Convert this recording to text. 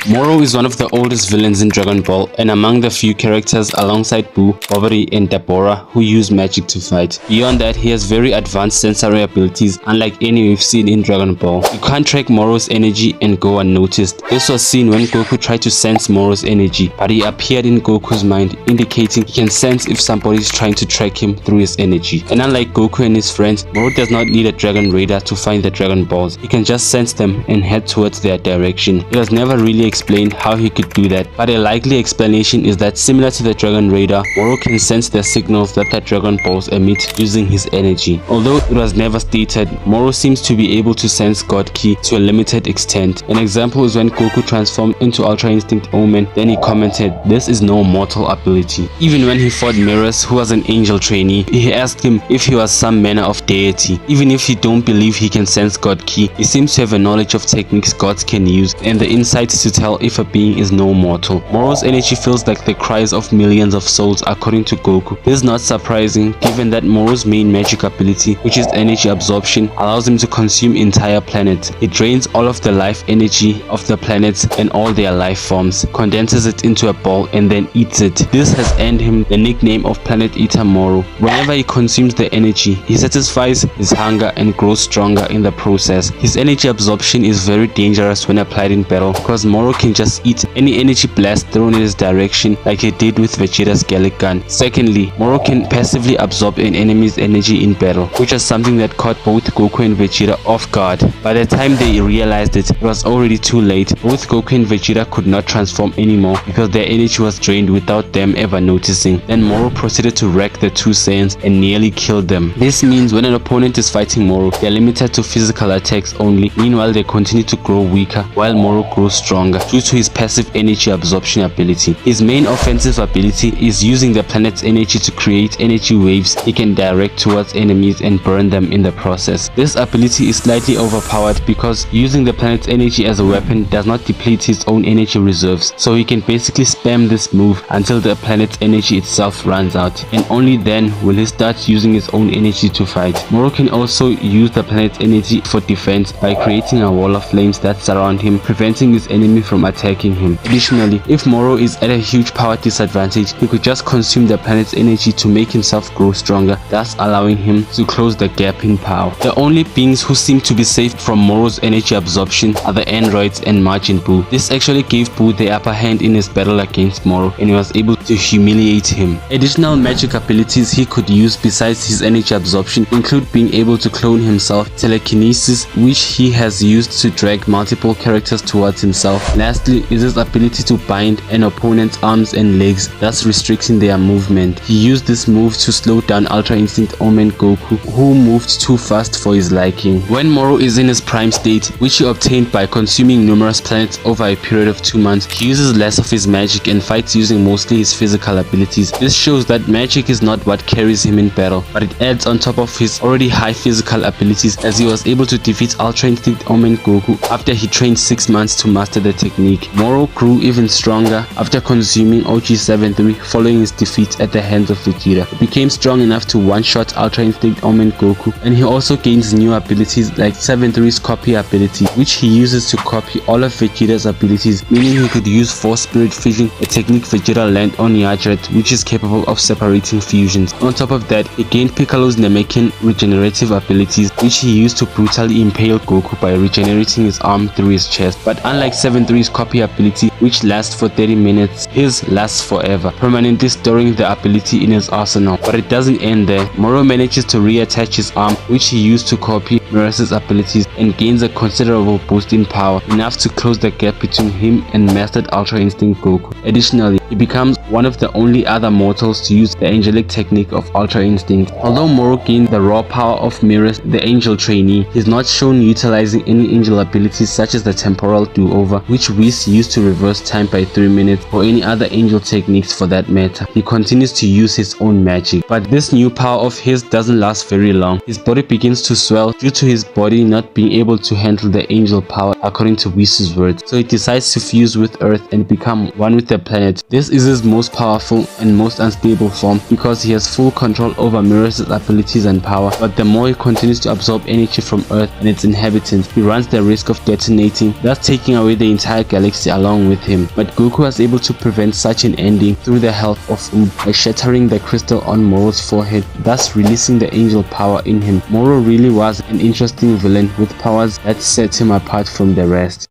Moro is one of the oldest villains in Dragon Ball and among the few characters alongside Boo, Bobbery and Dabura who use magic to fight. Beyond that, he has very advanced sensory abilities unlike any we've seen in Dragon Ball. You can't track Moro's energy and go unnoticed. This was seen when Goku tried to sense Moro's energy, but he appeared in Goku's mind, indicating he can sense if somebody is trying to track him through his energy. And unlike Goku and his friends, Moro does not need a Dragon Radar to find the Dragon Balls. He can just sense them and head towards their direction. It was never really explained how he could do that, but a likely explanation is that similar to the Dragon Radar, Moro can sense the signals that the Dragon Balls emit using his energy. Although it was never stated, Moro seems to be able to sense God Ki to a limited extent. An example is when Goku transformed into Ultra Instinct Omen, then he commented, "This is no mortal ability." Even when he fought Mirrors, who was an angel trainee, he asked him if he was some manner of deity. Even if you don't believe he can sense God Ki, he seems to have a knowledge of techniques gods can use and the insight to tell if a being is no mortal. Moro's energy feels like the cries of millions of souls according to Goku. This is not surprising given that Moro's main magic ability, which is energy absorption, allows him to consume entire planets. It drains all of the life energy of the planets and all their life forms, condenses it into a ball and then eats it. This has earned him the nickname of Planet Eater Moro. Whenever he consumes the energy, he satisfies his hunger and grows stronger in the process. His energy absorption is very dangerous when applied in battle because Moro can just eat any energy blast thrown in his direction like he did with Vegeta's Gallic Gun. Secondly, Moro can passively absorb an enemy's energy in battle, which is something that caught both Goku and Vegeta off guard. By the time they realized it, it was already too late. Both Goku and Vegeta could not transform anymore because their energy was drained without them ever noticing. Then Moro proceeded to wreck the two Saiyans and nearly killed them. This means when an opponent is fighting Moro, they are limited to physical attacks only. Meanwhile, they continue to grow weaker while Moro grows stronger due to his passive energy absorption ability. His main offensive ability is using the planet's energy to create energy waves he can direct towards enemies and burn them in the process. This ability is slightly overpowered because using the planet's energy as a weapon does not deplete his own energy reserves, so he can basically spam this move until the planet's energy itself runs out, and only then will he start using his own energy to fight. Moro can also use the planet's energy for defense by creating a wall of flames that surround him, preventing his enemy from attacking him. Additionally, if Moro is at a huge power disadvantage, he could just consume the planet's energy to make himself grow stronger, thus allowing him to close the gap in power. The only beings who seem to be safe from Moro's energy absorption are the androids and Majin Buu. This actually gave Buu the upper hand in his battle against Moro and he was able to humiliate him. Additional magic abilities he could use besides his energy absorption include being able to clone himself, telekinesis, which he has used to drag multiple characters towards himself. Lastly is his ability to bind an opponent's arms and legs, thus restricting their movement. He used this move to slow down Ultra Instinct Omen Goku, who moved too fast for his liking. When Moro is in his prime state, which he obtained by consuming numerous planets over a period of 2 months, he uses less of his magic and fights using mostly his physical abilities. This shows that magic is not what carries him in battle, but it adds on top of his already high physical abilities, as he was able to defeat Ultra Instinct Omen Goku after he trained 6 months to master the technique. Moro grew even stronger after consuming OG-73 following his defeat at the hands of Vegeta. He became strong enough to one-shot Ultra Instinct Omen Goku, and he also gains new abilities like 73's copy ability, which he uses to copy all of Vegeta's abilities, meaning he could use Force Spirit Fission, a technique Vegeta learned on Yardrat, which is capable of separating fusions. On top of that, he gained Piccolo's Namekian regenerative abilities, which he used to brutally impale Goku by regenerating his arm through his chest. But unlike 73's copy ability, which lasts for 30 minutes, his lasts forever, permanently storing the ability in his arsenal. But it doesn't end there. Moro manages to reattach his arm, which he used to copy Mirror's abilities, and gains a considerable boost in power, enough to close the gap between him and mastered Ultra Instinct Goku. Additionally, he becomes one of the only other mortals to use the angelic technique of Ultra Instinct. Although Moro gained the raw power of Mirrors, the angel trainee, he is not shown utilizing any angel abilities such as the temporal do-over, which Whis used to reverse time by 3 minutes, or any other angel techniques for that matter. He continues to use his own magic, but this new power of his doesn't last very long. His body begins to swell due to his body not being able to handle the angel power according to Whis' words, so he decides to fuse with Earth and become one with the planet. This is his most powerful and most unstable form because he has full control over Mirror's abilities and power, but the more he continues to absorb energy from Earth and its inhabitants, he runs the risk of detonating, thus taking away the entire entire galaxy along with him. But Goku was able to prevent such an ending through the help of Oob by shattering the crystal on Moro's forehead, thus releasing the angel power in him. Moro really was an interesting villain with powers that set him apart from the rest.